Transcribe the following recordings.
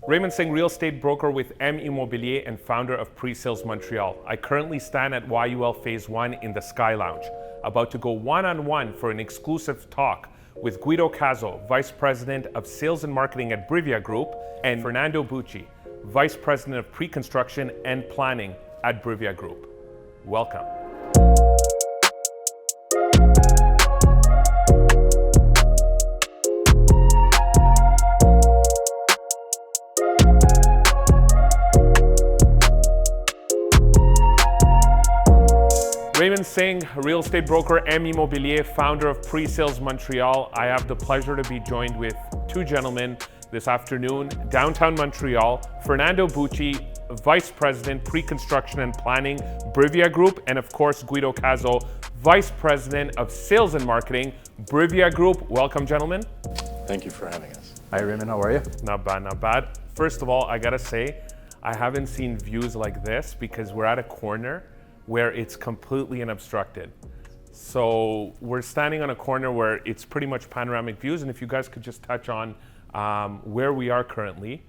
Raymond Singh, real estate broker with M Immobilier and founder of Pre-Sales Montreal. I currently stand at YUL Phase 1 in the Sky Lounge, about to go one-on-one for an exclusive talk with Guido Caso, Vice President of Sales and Marketing at Brivia Group, and Fernando Bucci, Vice President of Pre-Construction and Planning at Brivia Group. Welcome. Raymond Singh, real estate broker, M Immobilier, founder of Pre-Sales Montreal. I have the pleasure to be joined with two gentlemen this afternoon. Downtown Montreal, Fernando Bucci, Vice President, Pre-Construction and Planning, Brivia Group, and of course, Guido Caso, Vice President of Sales and Marketing, Brivia Group. Welcome, gentlemen. Thank you for having us. Hi, Raymond. How are you? Not bad, not bad. First of all, I gotta say, I haven't seen views like this because we're at a corner where it's completely unobstructed. So we're standing on a corner where it's pretty much panoramic views, and if you guys could just touch on where we are currently.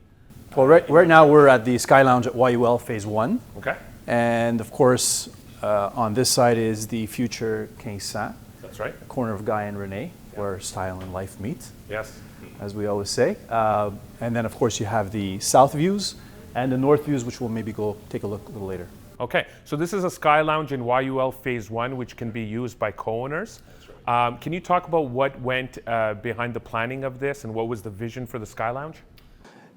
Well, right now we're at the Sky Lounge at YUL Phase 1. Okay. And of course, on this side is the future 1500. That's right. The corner of Guy and Renee, where style and life meet. Yes. As we always say. And then of course you have the south views and the north views, which we'll maybe go take a look a little later. Okay, so this is a Sky Lounge in YUL Phase 1, which can be used by co-owners. Right. Can you talk about what went behind the planning of this and what was the vision for the Sky Lounge?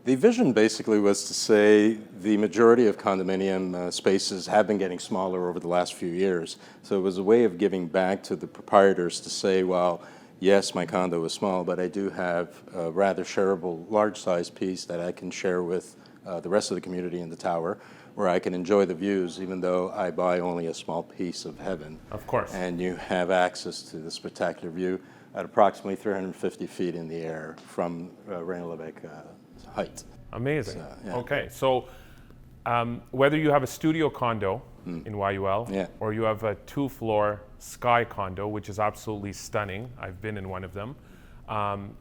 The vision basically was to say the majority of condominium spaces have been getting smaller over the last few years. So it was a way of giving back to the proprietors to say, well, yes, my condo is small, but I do have a rather shareable large-sized piece that I can share with the rest of the community in the tower, where I can enjoy the views even though I buy only a small piece of heaven. Of course. And you have access to the spectacular view at approximately 350 feet in the air from Renée-Lévesque height. Amazing. So, yeah. Okay, so whether you have a studio condo in YUL or you have a 2-floor sky condo, which is absolutely stunning, I've been in one of them,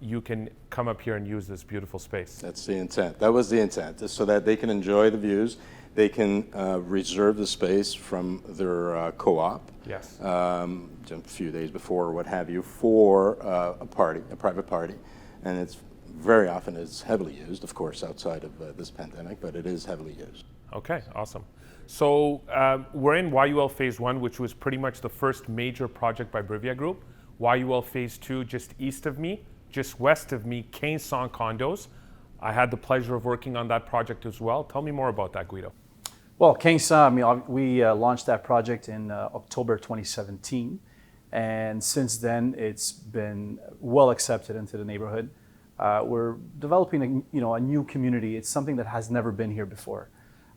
you can come up here and use this beautiful space. That's the intent. That was the intent, so that they can enjoy the views. They can reserve the space from their co-op. Yes. A few days before or what have you for a party, a private party. And it's very often it's heavily used, of course, outside of this pandemic, but it is heavily used. Okay, awesome. So we're in YUL Phase 1, which was pretty much the first major project by Brivia Group. YUL Phase 2, just east of me, just west of me, 1500 condos. I had the pleasure of working on that project as well. Tell me more about that, Guido. Well, 1500, we launched that project in October 2017. And since then, it's been well accepted into the neighborhood. We're developing a new community. It's something that has never been here before.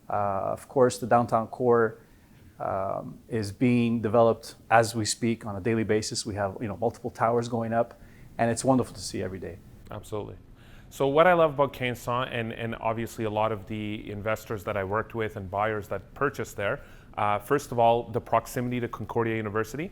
Of course, the downtown core is being developed as we speak on a daily basis. We have multiple towers going up, and it's wonderful to see every day. Absolutely. So what I love about 1500, and obviously a lot of the investors that I worked with and buyers that purchased there, first of all, the proximity to Concordia University.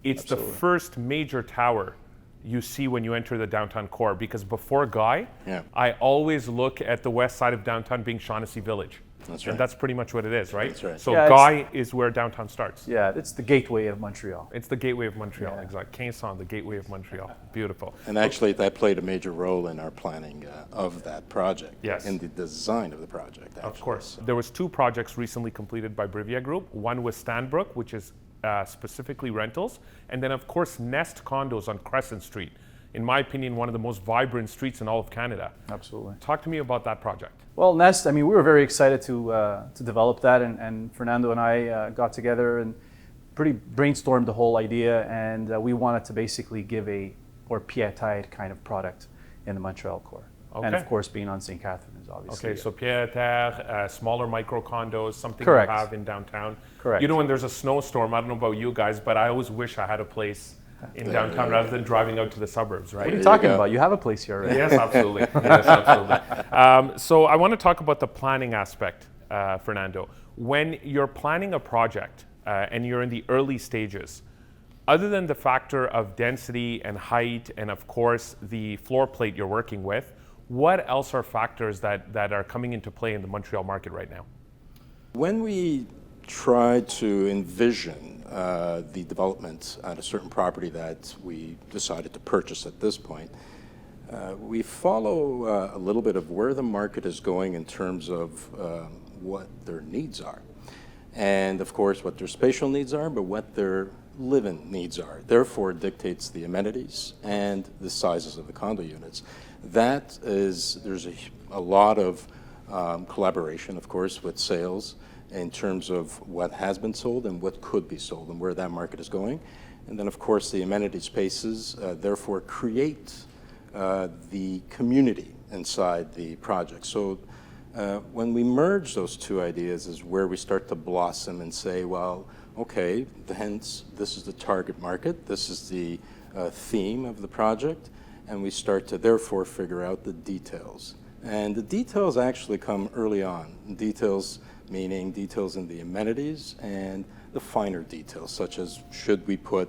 It's Absolutely. The first major tower you see when you enter the downtown core, because before Guy, I always look at the west side of downtown being Shaughnessy Village. That's right. And that's pretty much what it is, right? That's right. So Guy is where downtown starts. Yeah, it's the gateway of Montreal. It's the gateway of Montreal, exactly. 1500, the gateway of Montreal. Beautiful. And actually, that played a major role in our planning of that project. Yes. In the design of the project, actually. Of course. There was 2 projects recently completed by Brivia Group. One was Stanbrook, which is specifically rentals. And then, of course, Nest Condos on Crescent Street. In my opinion, one of the most vibrant streets in all of Canada. Absolutely. Talk to me about that project. Well, Nest, we were very excited to develop that, and Fernando and I got together and pretty brainstormed the whole idea, and we wanted to basically give a more pied-à-terre kind of product in the Montreal core. Okay. And of course, being on St. Catherine is obviously. Okay, so pied-à-terre, smaller micro condos, something Correct. you have in downtown. Correct. You know, when there's a snowstorm, I don't know about you guys, but I always wish I had a place in downtown rather than driving out to the suburbs, right? What are you talking about? You have a place here, right? Yes, absolutely. Yes, absolutely. So I want to talk about the planning aspect, Fernando. When you're planning a project and you're in the early stages, other than the factor of density and height and of course the floor plate you're working with, What else are factors that are coming into play in the Montreal market right now? When we try to envision the development at a certain property that we decided to purchase at this point, we follow a little bit of where the market is going in terms of what their needs are. And of course, what their spatial needs are, but what their live-in needs are. Therefore, it dictates the amenities and the sizes of the condo units. There's a lot of collaboration, of course, with sales in terms of what has been sold and what could be sold and where that market is going. And then, of course, the amenity spaces, therefore, create the community inside the project. So when we merge those two ideas is where we start to blossom and say, well, okay, hence this is the target market, this is the theme of the project, and we start to therefore figure out the details. And the details actually come early on. Details meaning details in the amenities and the finer details, such as should we put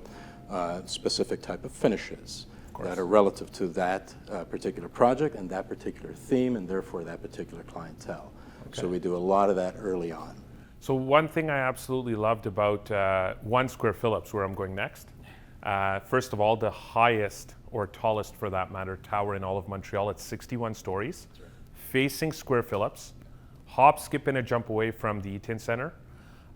specific type of finishes that are relative to that particular project and that particular theme, and therefore that particular clientele. Okay. So we do a lot of that early on. So one thing I absolutely loved about 1 Square Phillips, where I'm going next, first of all, the highest or tallest, for that matter, tower in all of Montreal. It's 61 stories, right, facing Square Phillips, hop, skip, and a jump away from the Eaton Center.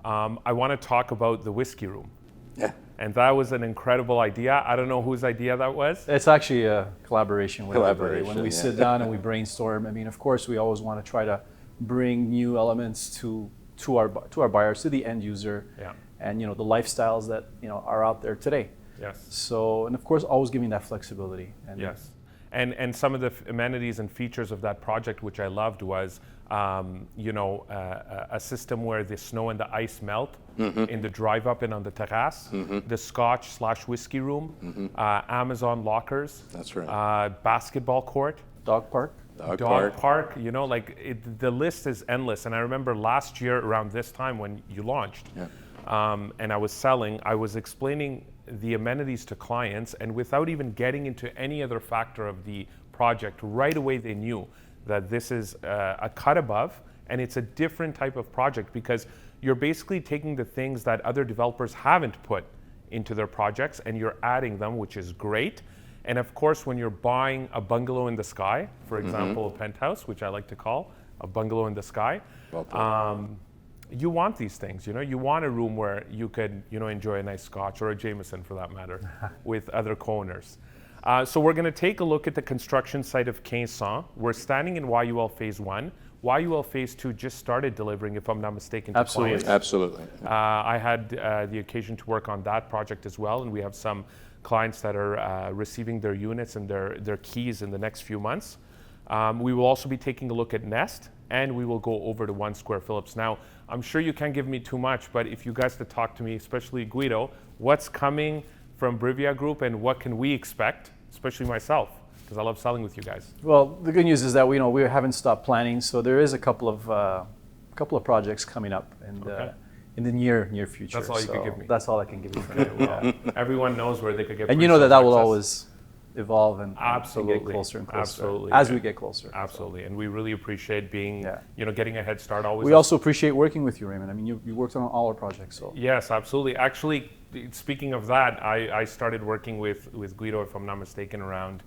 I want to talk about the whiskey room. Yeah. And that was an incredible idea. I don't know whose idea that was. It's actually a collaboration with everybody. When we sit down and we brainstorm, I mean, of course, we always want to try to bring new elements to our buyers, to the end user, yeah, and the lifestyles that are out there today. Yes. So, and of course, always giving that flexibility. And yes. And some of the amenities and features of that project, which I loved, was a system where the snow and the ice melt in the drive up and on the terrace, the Scotch/whiskey room, Amazon lockers. That's right. Basketball court. Dog park. Dog park. The list is endless. And I remember last year around this time when you launched, and I was explaining the amenities to clients, and without even getting into any other factor of the project, right away they knew that this is a cut above, and it's a different type of project because you're basically taking the things that other developers haven't put into their projects and you're adding them, which is great. And of course, when you're buying a bungalow in the sky, for example, a penthouse, which I like to call a bungalow in the sky, you want these things. You want a room where you could enjoy a nice Scotch, or a Jameson for that matter, with other co-owners. So we're going to take a look at the construction site of 1500. We're standing in YUL Phase 1. YUL Phase 2 just started delivering, if I'm not mistaken, to clients. Absolutely. I had the occasion to work on that project as well, and we have some clients that are receiving their units and their keys in the next few months. We will also be taking a look at Nest, and we will go over to 1 Square Phillips. Now, I'm sure you can't give me too much, but if you guys could talk to me, especially Guido, what's coming from Brivia Group and what can we expect, especially myself, because I love selling with you guys. Well, the good news is that we haven't stopped planning, so there is a couple of projects coming up in the near future. That's all you could give me. That's all I can give you for now. Everyone knows where they could get. And that will always evolve and get closer and closer. Absolutely. As we get closer. Absolutely. And we really appreciate being, getting a head start always. We also appreciate working with you, Raymond. I mean, you worked on all our projects. So. Yes, absolutely. Actually, speaking of that, I started working with Guido, if I'm not mistaken, around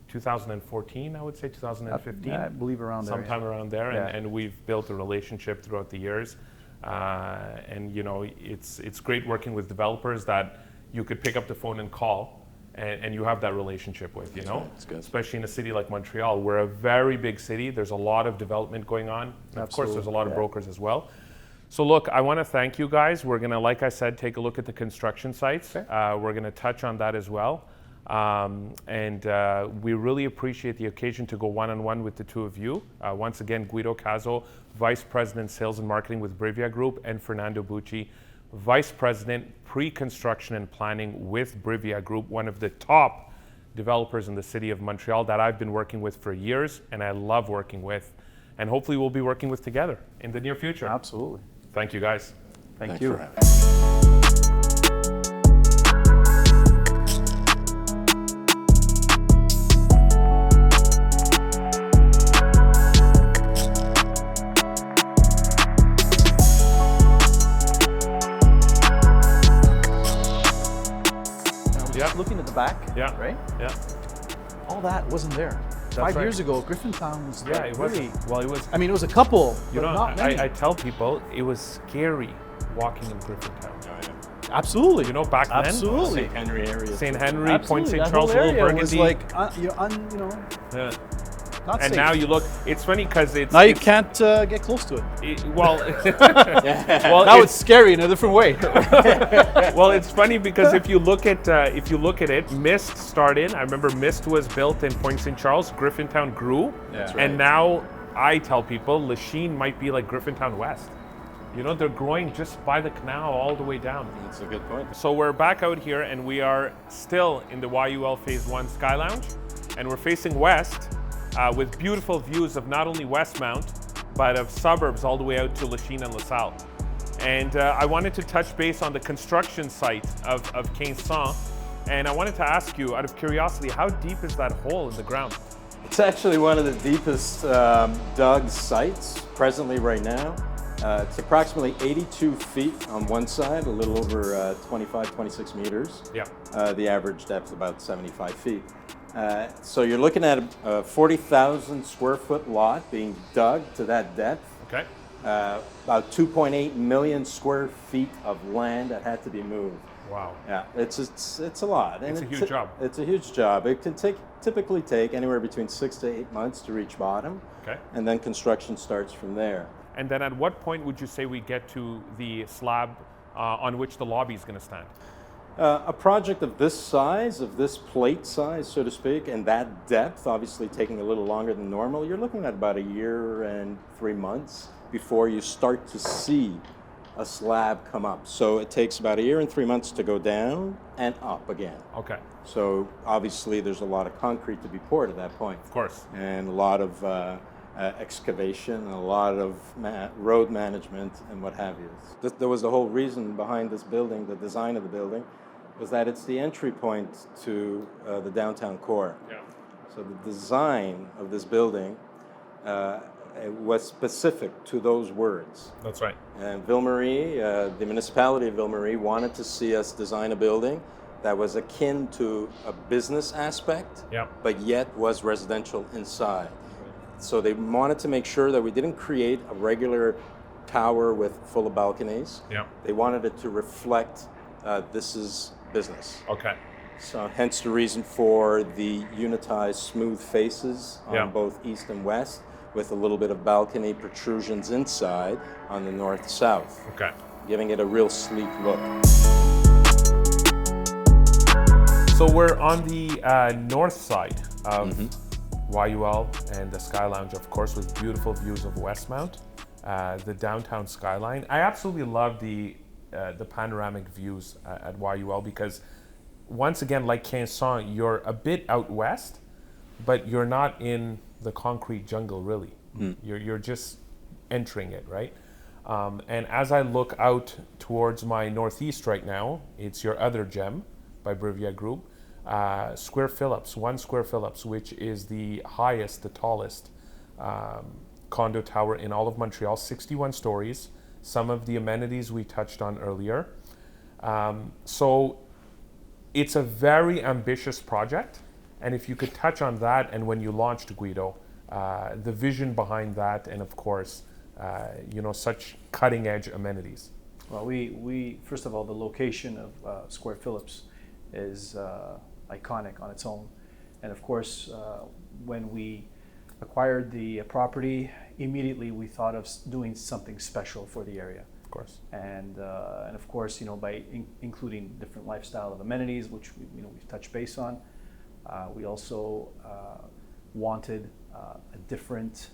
2014, I would say 2015. I believe around there. Sometime around there. Yeah. And we've built a relationship throughout the years. And it's great working with developers that you could pick up the phone and call. And you have that relationship with, Right. It's good. Especially in a city like Montreal. We're a very big city. There's a lot of development going on. And of course, there's a lot of brokers as well. So look, I want to thank you guys. We're going to, like I said, take a look at the construction sites. Okay. We're going to touch on that as well. And we really appreciate the occasion to go one-on-one with the two of you. Once again, Guido Caso, Vice President, Sales and Marketing with Brivia Group, and Fernando Bucci, Vice President, Pre-Construction and Planning with Brivia Group, one of the top developers in the city of Montreal that I've been working with for years, and I love working with, and hopefully we'll be working with together in the near future. Absolutely. Thank you, guys. Thanks you. For having me. looking at the back, Yeah. right? Yeah. All that wasn't there. 5 right. years ago, Griffintown was Yeah, it was. really. Well, it was. I mean, it was a couple, You but know, not many. I tell people it was scary walking in Griffintown. Absolutely. You know, back then, Absolutely. St. Henry area. St. Henry, Point Absolutely. St. That Charles, whole Little area was Burgundy. like, Yeah. not And safe. now you look. It's funny because it's Now you it's- can't get close to it. well, well, Now it's scary in a different way. well, it's funny because if you look at it, Mist started. I remember Mist was built in Point St. Charles. Griffintown grew, That's and now I tell people Lachine might be like Griffintown West. You know, they're growing just by the canal all the way down. That's a good point. So we're back out here, and we are still in the YUL Phase 1 Sky Lounge, and we're facing west with beautiful views of not only Westmount, but of suburbs all the way out to Lachine and LaSalle. And I wanted to touch base on the construction site of Caso, and I wanted to ask you, out of curiosity, how deep is that hole in the ground? It's actually one of the deepest dug sites presently right now. It's approximately 82 feet on one side, a little over 25, 26 meters. Yeah. The average depth about 75 feet. So you're looking at a 40,000 square foot lot being dug to that depth. Okay. About 2.8 million square feet of land that had to be moved. Wow. Yeah, it's a lot. And It's a huge job. It's a huge job. It can typically take anywhere between 6 to 8 months to reach bottom. Okay. And then construction starts from there. And then at what point would you say we get to the slab on which the lobby is going to stand? A project of this size, of this plate size, so to speak, and that depth, obviously taking a little longer than normal, you're looking at about 1 year and 3 months before you start to see a slab come up. So it takes about 1 year and 3 months to go down and up again. Okay. So obviously there's a lot of concrete to be poured at that point. Of course. And a lot of excavation, and a lot of road management and what have you. There was the whole reason behind this building, the design of the building, was that it's the entry point to the downtown core. Yeah. So the design of this building it was specific to those words. That's right. And Ville-Marie, the municipality of Ville-Marie, wanted to see us design a building that was akin to a business aspect, Yeah. but yet was residential inside. So they wanted to make sure that we didn't create a regular tower with full of balconies. Yeah. They wanted it to reflect this is business. Okay. So hence the reason for the unitized smooth faces on Yeah. both east and west, with a little bit of balcony protrusions inside on the north-south, Okay. giving it a real sleek look. So we're on the north side of YUL and the Sky Lounge, of course, with beautiful views of Westmount, the downtown skyline. I absolutely love the panoramic views at YUL because, once again, like Caso, you're a bit out west, but you're not in the concrete jungle, really. You're just entering it, right? And as I look out towards my northeast right now, it's your other gem by Brivia Group, Square Phillips, 1 Square Phillips, which is the highest, the tallest condo tower in all of Montreal, 61 stories, some of the amenities we touched on earlier. So it's a very ambitious project. And if you could touch on that, and when you launched Guido, the vision behind that, and of course, such cutting edge amenities. Well, we first of all, the location of Square Phillips is iconic on its own. And of course, when we acquired the property, immediately we thought of doing something special for the area. Of course. And of course, by including different lifestyle of amenities, which we've touched base on. We also wanted a different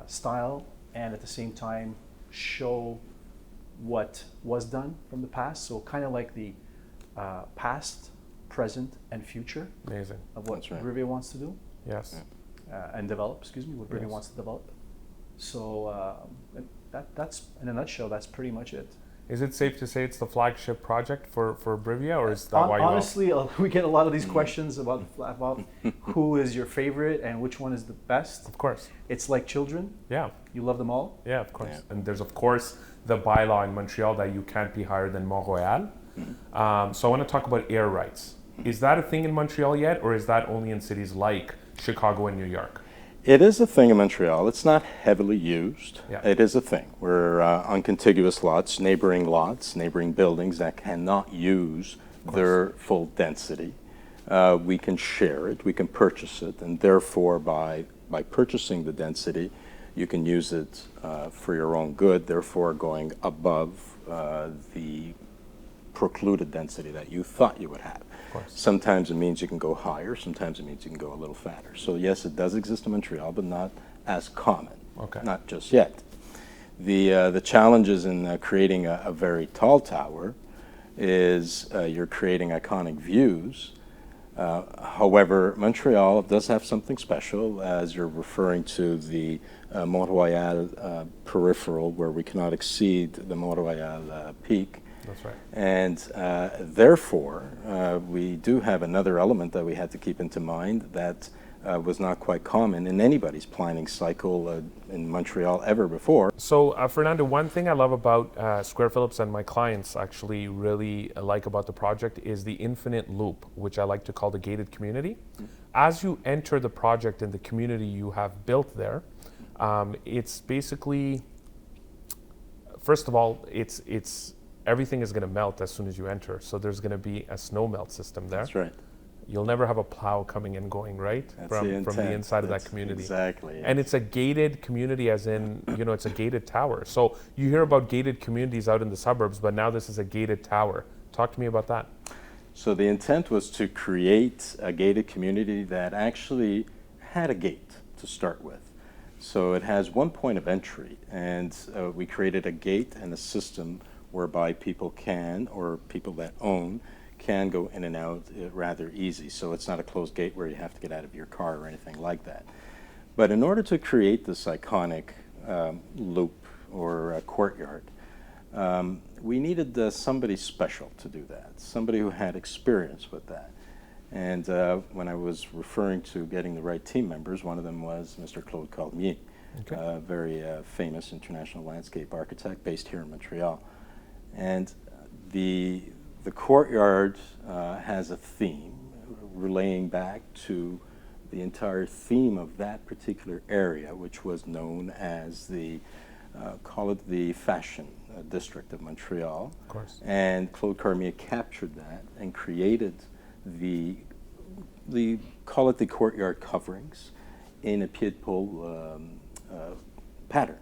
style, and at the same time show what was done from the past. So kind of like the past, present, and future Amazing. of what That's right. Brivia wants to do Yes. and develop. What Brivia Yes. wants to develop. So that's in a nutshell. That's pretty much it. Is it safe to say it's the flagship project for Brivia, or is that why you Honestly, we get a lot of these questions about who is your favorite and which one is the best. Of course. It's like children. Yeah. You love them all. Yeah, of course. Yeah. And there's, of course, the bylaw in Montreal that you can't be higher than Montreal. So I want to talk about air rights. Is that a thing in Montreal yet, or is that only in cities like Chicago and New York? It is a thing in Montreal. It's not heavily used. Yeah. It is a thing. We're on contiguous lots, neighboring buildings that cannot use their full density. We can share it, we can purchase it, and therefore by purchasing the density, you can use it for your own good, therefore going above the precluded density that you thought you would have. Sometimes it means you can go higher, sometimes it means you can go a little fatter. So yes, it does exist in Montreal, but not as common, not just yet. The challenges in creating a very tall tower is you're creating iconic views. However, Montreal does have something special, as you're referring to the Montreal peripheral, where we cannot exceed the Montreal peak. That's right. And therefore, we do have another element that we had to keep into mind that was not quite common in anybody's planning cycle in Montreal ever before. So, Fernando, one thing I love about Square Phillips and my clients actually really like about the project is the infinite loop, which I like to call the gated community. As you enter the project and the community you have built there, it's basically, first of all, it's everything is going to melt as soon as you enter. So there's going to be a snow melt system there. That's right. You'll never have a plow coming and going, right? From the inside of that community. Exactly. Yes. And it's a gated community, as in, it's a gated tower. So you hear about gated communities out in the suburbs, but now this is a gated tower. Talk to me about that. So the intent was to create a gated community that actually had a gate to start with. So it has one point of entry, and we created a gate and a system whereby people can, or people that own, can go in and out rather easy. So it's not a closed gate where you have to get out of your car or anything like that. But in order to create this iconic loop or courtyard, we needed somebody special to do that, somebody who had experience with that. And when I was referring to getting the right team members, one of them was Mr. Claude Cormier, a very famous international landscape architect based here in Montreal. And the courtyard has a theme relaying back to the entire theme of that particular area, which was known as the, call it the fashion district of Montreal. Of course. And Claude Cormier captured that and created the call it the courtyard coverings in a pied-de-pole pattern.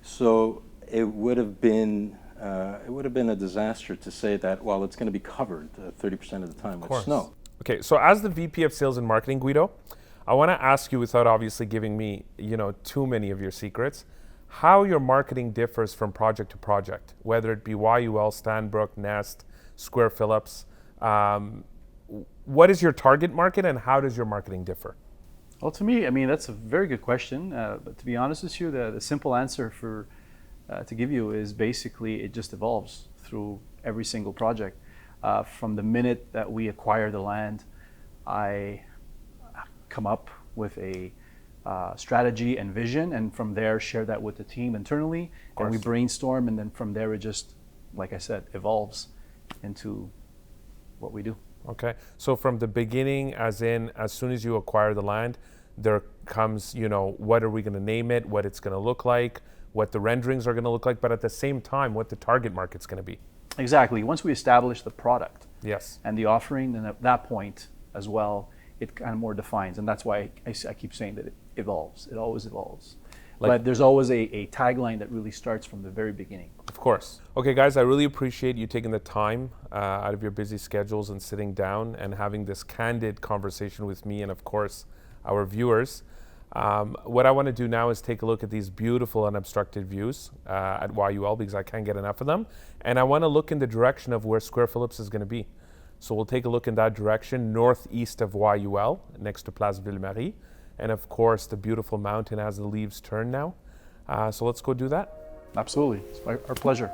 So it would have been a disaster to say that, well, it's going to be covered 30% of the time with snow. Okay, so as the VP of Sales and Marketing, Guido, I want to ask you, without obviously giving me, too many of your secrets, how your marketing differs from project to project, whether it be YUL, Stanbrook, Nest, Square Phillips. What is your target market, and how does your marketing differ? Well, to me, that's a very good question. But to be honest with you, the simple answer to give you is basically it just evolves through every single project. From the minute that we acquire the land, I come up with a strategy and vision, and from there share that with the team internally, and we brainstorm, and then from there it just, like I said, evolves into what we do. Okay, so from the beginning, as soon as you acquire the land, there comes, what are we going to name it, what it's going to look like, what the renderings are going to look like, but at the same time, what the target market's going to be. Exactly. Once we establish the product, yes, and the offering, then at that point as well, it kind of more defines, and that's why I keep saying that it evolves. It always evolves. But there's always a tagline that really starts from the very beginning. Of course. Okay, guys, I really appreciate you taking the time out of your busy schedules and sitting down and having this candid conversation with me and, of course, our viewers. What I want to do now is take a look at these beautiful unobstructed views at YUL, because I can't get enough of them. And I want to look in the direction of where Square Phillips is going to be. So we'll take a look in that direction, northeast of YUL, next to Place Ville-Marie. And of course, the beautiful mountain as the leaves turn now. So let's go do that. Absolutely. It's our pleasure.